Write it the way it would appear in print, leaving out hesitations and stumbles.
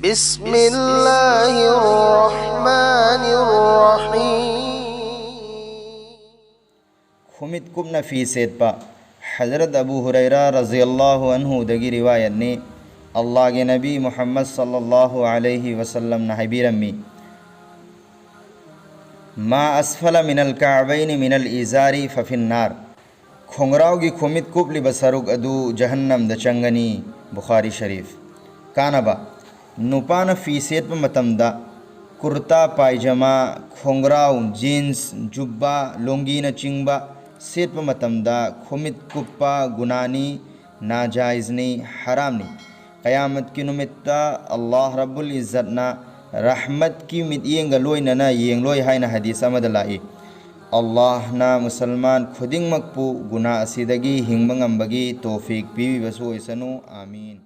बिस्मिल्लाहिर्रहमानिर्रहीम। खुमित कुबना फी सेतपा हज़रत अबू हुरैरा रज़ियल्लाहु अन्हु दगी रिवायत ने अल्लाह के नबी मुहम्मद सल्लल्लाहु अलैहि वसल्लम न हबीरम्मी मा असफला मिनल काबैन मिनल इजारी फफिन्नार खोंगराव की खुमित कुबली बसरुक अदु जहन्नम द चंगनी। बुखारी शरीफ। कानबा नुपान फी सेत मतमदा कुर्ता पायजमा खोंगराव जीन्स जुब्बा लोंगी न चिंगबा सेत मतमदा खुमित कुप्पा गुनानी नाजायज़नी हरामनी। क़यामत की नुमित्ता अल्लाह रब्बुल इज़्ज़त ना रहमत की मित्येंग लोइनना येंगलोय हाइना हदीस अमद लाई। अल्लाह ना मुसलमान खुदिंग मकपु गुना असिदगी हिंगबंगंबगी तौफीक पीबीबसु ओइसनु आमीन।